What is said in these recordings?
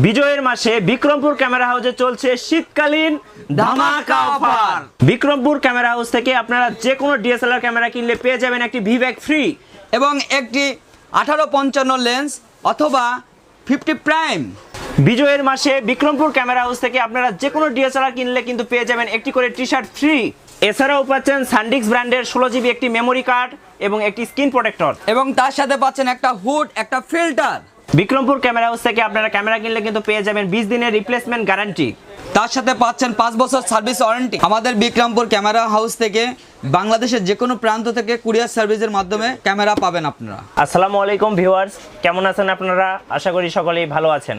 বিজয়ের মাসে বিক্রমপুর ক্যামেরা হাউসে চলছে শীতকালীন ধামাকা অফার। বিক্রমপুর ক্যামেরা হাউস থেকে আপনারা যে কোনো ডিএসএলআর ক্যামেরা কিনলে পেয়ে যাবেন একটি ভিব্যাক ফ্রি এবং একটি 1855 লেন্স অথবা 50 প্রাইম। বিজয়ের মাসে বিক্রমপুর ক্যামেরা হাউস থেকে আপনারা যে কোনো ডিএসএলআর কিনলে কিন্তু পেয়ে যাবেন একটি করে টি শার্ট ফ্রি। এছাড়াও পাচ্ছেন সানডিস্ক ব্র্যান্ডের 16 জিবি একটি মেমোরি কার্ড এবং একটি স্ক্রিন প্রোটেক্টর, এবং তার সাথে পাচ্ছেন একটা হুড, একটা ফিল্টার। বিক্রমপুর ক্যামেরা হাউস থেকে আপনারা ক্যামেরা কিনলে কিন্তু পেয়ে যাবেন 20 দিনের রিপ্লেসমেন্ট গ্যারান্টি। তার সাথে পাচ্ছেন 5 বছর সার্ভিস ওয়ারেন্টি। আমাদের বিক্রমপুর ক্যামেরা হাউস থেকে বাংলাদেশের যে কোনো প্রান্ত থেকে কুরিয়ার সার্ভিসের মাধ্যমে ক্যামেরা পাবেন আপনারা। আসসালামু আলাইকুম ভিউয়ার্স, কেমন আছেন আপনারা? আশা করি সকলেই ভালো আছেন।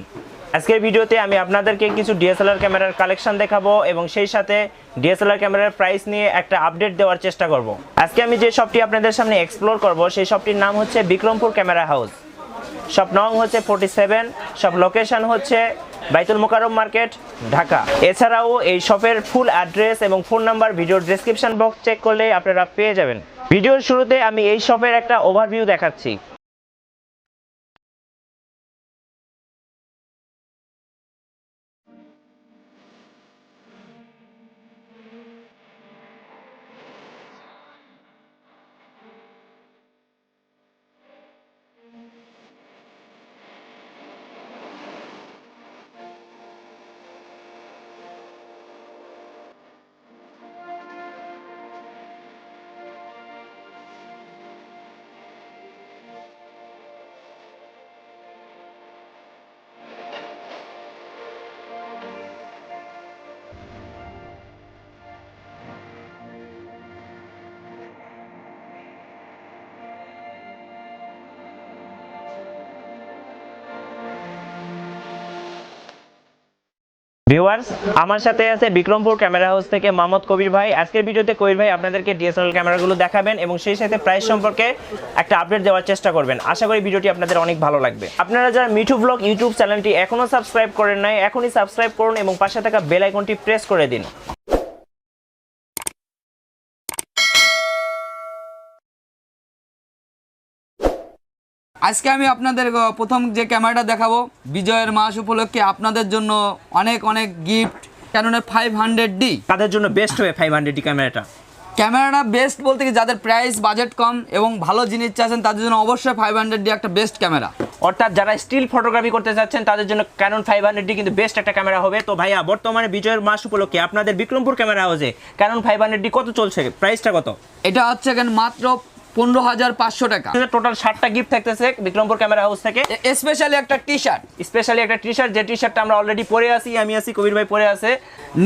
আজকের ভিডিওতে আমি আপনাদেরকে কিছু ডিএসএলআর ক্যামেরার কালেকশন দেখাবো এবং সেই সাথে ডিএসএলআর ক্যামেরার প্রাইস নিয়ে একটা আপডেট দেওয়ার চেষ্টা করব। আজকে আমি যে শপটি আপনাদের সামনে এক্সপ্লোর করব সেই শপটির নাম হচ্ছে বিক্রমপুর ক্যামেরা হাউস। শপ নং হচ্ছে 47, শপ লোকেশন হচ্ছে বাইতুল মোকাররম মার্কেট, ঢাকা। এছাড়াও এই শপের ফুল অ্যাড্রেস এবং ফোন নাম্বার ভিডিওর ডেসক্রিপশন বক্স চেক করলে আপনারা পেয়ে যাবেন। ভিডিওর শুরুতে আমি এই শপের একটা ওভারভিউ দেখাচ্ছি। ভিউয়ার্স, আমার সাথে আছে বিক্রমপুর ক্যামেরা হাউস থেকে মোহাম্মদ কবির ভাই। আজকের ভিডিওতে কবির ভাই আপনাদেরকে ডিএসএলআর ক্যামেরাগুলো দেখাবেন এবং সেই সাথে প্রাইস সম্পর্কে একটা আপডেট দেওয়ার চেষ্টা করবেন। আশা করি ভিডিওটি আপনাদের অনেক ভালো লাগবে। আপনারা যারা মিঠু ব্লগ ইউটিউব চ্যানেলটি এখনো সাবস্ক্রাইব করেন নাই, এখনই সাবস্ক্রাইব করুন এবং পাশে থাকা বেল আইকনটি প্রেস করে দিন। আজকে আমি আপনাদের প্রথম যে ক্যামেরাটা দেখাবো, বিজয়ের মাস উপলক্ষে আপনাদের জন্য অনেক অনেক গিফট। ক্যাননের 500D তাদের জন্য বেস্ট হবে 500D ক্যামেরাটা। ক্যামেরাটা বেস্ট বলতে কি, যাদের প্রাইস বাজেট কম এবং ভালো জিনিস চাচ্ছেন তাদের জন্য অবশ্যই 500D একটা বেস্ট ক্যামেরা। অর্থাৎ যারা স্টিল ফটোগ্রাফি করতে চাচ্ছেন তাদের জন্য ক্যানন 500D কিন্তু বেস্ট একটা ক্যামেরা হবে। তো ভাইয়া, বর্তমানে বিজয়ের মাস উপলক্ষে আপনাদের বিক্রমপুর ক্যামেরা হাউসে ক্যানন 500D কত চলছে, প্রাইসটা কত? এটা হচ্ছে মাত্র 15,500 টাকা। টোটাল 7টা গিফট থাকতেছে বিক্রমপুর ক্যামেরা হাউস থেকে। স্পেশালি একটা টি শার্ট, যে টি শার্টটা আমরা অলরেডি পরে আছি, আমি আছি, কবির ভাই পরে আছে।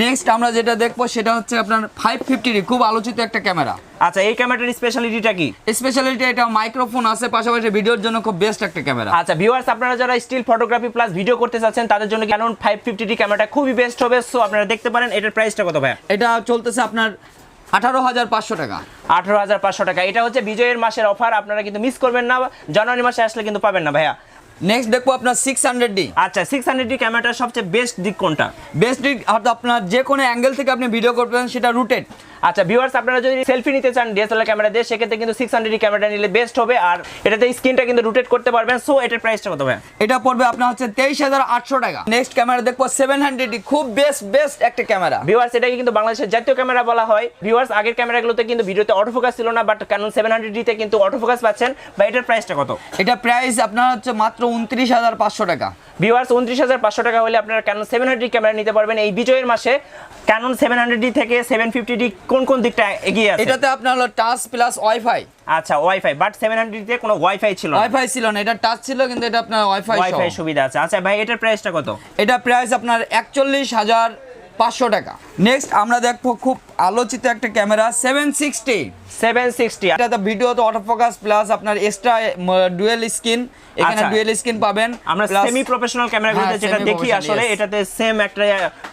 নেক্সট আমরা যেটা দেখবো সেটা হচ্ছে আপনার 550D, খুব আলোচিত একটা ক্যামেরা। আচ্ছা, এই ক্যামেরাটার স্পেশালিটিটা কি? স্পেশালিটি এটা মাইক্রোফোন আছে, পাশাপাশি ভিডিওর জন্য খুব বেস্ট একটা ক্যামেরা। আচ্ছা ভিউয়ার্স, আপনারা যারা স্টিল ফটোগ্রাফি প্লাস ভিডিও করতে চাচ্ছেন তাদের জন্য ক্যানন 550D ক্যামেরাটা খুবই বেস্ট হবে। সো আপনারা দেখতে পারেন। এটার প্রাইসটা কত ভাইয়া? এটা চলতেছে আপনার 18,500 টাকা। 18,500 টাকা। এটা হচ্ছে বিজয়ের মাসের অফার, আপনারা কিন্তু মিস করবেন না। জানুয়ারি মাসে আসলে কিন্তু পাবেন না ভাইয়া। নেক্সট দেখবো আপনার 600D। আচ্ছা, 600D ক্যামেরাটার সবচেয়ে বেস্ট দিক কোনটা? বেস্ট দিক আপনার যে কোনো অ্যাঙ্গেল থেকে আপনি ভিডিও করবেন, সেটা রুটেড। আচ্ছা ভিউয়ার্স, আপনারা যদি সেলফি নিতে চান ডিএসএলআর ক্যামেরা দিয়ে, সেক্ষেত্রে কিন্তু 600D ক্যামেরাটা নিলে বেস্ট হবে। আর এটাতে স্ক্রিনটা কিন্তু রোটেট করতে পারবেন। সো এটার প্রাইসটা কত ভাই? এটা পড়বে আপনার হচ্ছে 23,800 টাকা। নেক্সট ক্যামেরা দেখবো 700D, খুব বেস্ট একটা ক্যামেরা। ভিউয়ার্স, এটাকে কিন্তু বাংলাদেশের জাতীয় ক্যামেরা বলা হয়। ভিউয়ার্স, আগের ক্যামেরাগুলোতে কিন্তু ভিডিওতে অটোফোকাস ছিল না, বাট ক্যানন 700D তে কিন্তু অটোফোকাস পাচ্ছেন। বা এটার প্রাইসটা কত? এটা প্রাইস আপনার হচ্ছে মাত্র 29,500 টাকা। ভিউয়ার্স, 29,500 টাকা হলে আপনারা ক্যানন 700D ক্যামেরা নিতে পারবেন এই বিজয়ের মাসে। ক্যানন 700D থেকে 750D কোন দিকটা এগিয়ে আছে? এটাতে আপনার হলো টাচ প্লাস ওয়াইফাই। আচ্ছা, ওয়াইফাই, বাট 700D তে কোনো ওয়াইফাই ছিল না। ওয়াইফাই ছিল না, এটা টাচ ছিল, কিন্তু এটা আপনার ওয়াইফাই সুবিধা আছে। আচ্ছা ভাই, এটার প্রাইসটা কত? এটা প্রাইস আপনার 41,500 টাকা। নেক্সট আমরা দেখবো খুব আলোচিত একটা ক্যামেরা 760। এটাতে ভিডিওতে অটোফোকাস প্লাস আপনার এক্সট্রা ডুয়েল স্ক্রিন, এখানে ডুয়েল স্ক্রিন পাবেন। আমরা সেমি প্রফেশনাল ক্যামেরাগুলোতে যেটা দেখি, আসলে এটাতে সেম একটা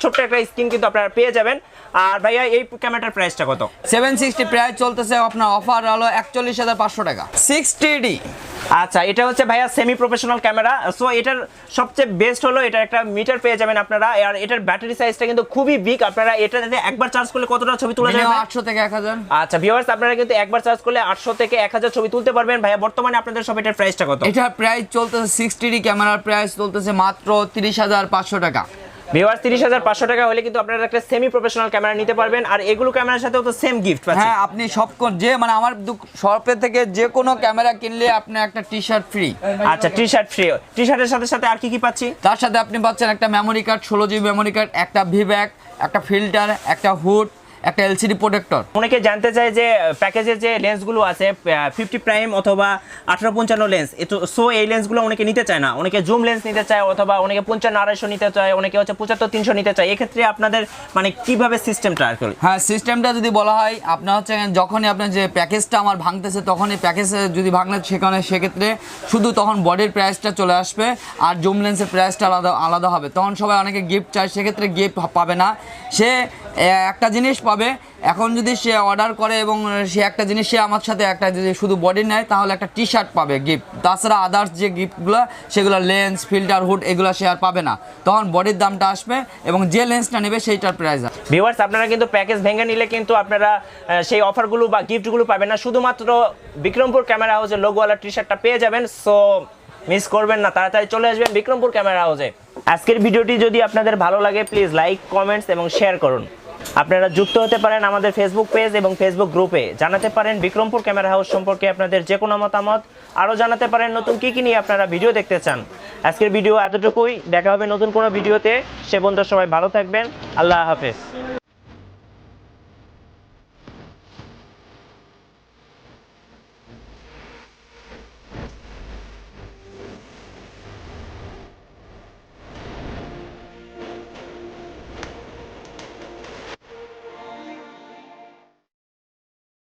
ছোট্ট একটা স্ক্রিন কিন্তু আপনারা পেয়ে যাবেন। আর ভাইয়া, এই ক্যামেরাটার প্রাইসটা কত? 760 প্রাইস চলতেছে আপনার অফার হলো 41,500 টাকা। 60D। আচ্ছা, এটা হচ্ছে ভাইয়া সেমি প্রফেশনাল ক্যামেরা। সো এটার সবচেয়ে বেস্ট হলো এটা একটা মিটার পেয়ে যাবেন আপনারা। আর এটার ব্যাটারি সাইজটা কিন্তু খুবই বিগ। আপনারা এটাতে একবার চার্জ করলে কতটা ছবি তোলা যাবে? 800 থেকে 1000। আচ্ছা ভিউয়ার্স, আপনারা কিন্তু একবার চার্জ করলে 800 থেকে 1000 ছবি তুলতে পারবেন। ভাইয়া বর্তমানে আপনাদের সব এটার প্রাইসটা কত? এটার প্রাইস চলতেছে 60D ক্যামেরার প্রাইস চলতেছে মাত্র 30,500 টাকা। ভিউয়ার্স 30,500 টাকা হলে কিন্তু আপনারা একটা সেমি প্রফেশনাল ক্যামেরা নিতে পারবেন। আর এগুলো ক্যামেরার সাথেও তো সেম গিফট পাচ্ছেন। হ্যাঁ, আপনি সব যে মানে আমার শপে থেকে যে কোনো ক্যামেরা কিনলে আপনি একটা টি-শার্ট ফ্রি। আচ্ছা টি-শার্ট ফ্রি, টি-শার্টের সাথে সাথে আর কি কি পাচ্ছি? তার সাথে আপনি পাচ্ছেন একটা memory card, 16GB memory card, একটা ভিব্যাক, একটা ফিল্টার, একটা হুড, একটা এলসিডি প্রোটেক্টর। অনেকে জানতে চায় যে প্যাকেজের যে লেন্সগুলো আছে 50 প্রাইম অথবা 18-55 লেন্স, সো এই লেন্সগুলো অনেকে নিতে চায় না। অনেকে জুম লেন্স নিতে চায় অথবা অনেকে 55-250 নিতে চায়, অনেকে হচ্ছে 75-300 নিতে চায়। এক্ষেত্রে আপনাদের মানে কিভাবে সিস্টেমটা আর কি? হ্যাঁ, সিস্টেমটা যদি বলা হয়, আপনার হচ্ছে যখনই আপনার যে প্যাকেজটা আমার ভাঙতেছে তখনই প্যাকেজে যদি ভাঙলে সেক্ষেত্রে শুধু তখন বডির প্রাইসটা চলে আসবে আর জুম লেন্সের প্রাইসটা আলাদা হবে। তখন সবাই অনেকে গিফট চায়, সেক্ষেত্রে গিফট পাবে না। সে একটা জিনিস পাবে। এখন যদি সে অর্ডার করে এবং সে একটা জিনিস সে আমার সাথে একটা যদি শুধু বডি নেয় তাহলে একটা টি-শার্ট পাবে গিফট। তাছাড়া আদার্স যে গিফটগুলো সেগুলো লেন্স, ফিল্টার, হুড এগুলো সে আর পাবে না। তখন বডির দামটা আসবে এবং যে লেন্সটা নেবে সেইটার প্রাইস আসবে। ভিউয়ার্স আপনারা কিন্তু প্যাকেজ ভেঙে নিলে কিন্তু আপনারা সেই অফারগুলো বা গিফটগুলো পাবেন না। শুধুমাত্র বিক্রমপুর ক্যামেরা হাউসের লোগোওয়ালা টি-শার্টটা পেয়ে যাবেন। সো মিস করবেন না, তাড়াতাড়ি চলে আসবেন বিক্রমপুর ক্যামেরা হাউসে। আজকের ভিডিওটি যদি আপনাদের ভালো লাগে প্লিজ লাইক, কমেন্টস এবং শেয়ার করুন। আপনারা যুক্ত হতে পারেন আমাদের ফেসবুক পেজ এবং ফেসবুক গ্রুপে। জানাতে পারেন বিক্রমপুর ক্যামেরা হাউস সম্পর্কে আপনাদের যে কোনো মতামত। আরও জানাতে পারেন নতুন কী নিয়ে আপনারা ভিডিও দেখতে চান। আজকের ভিডিও এতটুকুই, দেখা হবে নতুন কোনো ভিডিওতে। সে পর্যন্ত সবাই ভালো থাকবেন। আল্লাহ হাফেজ।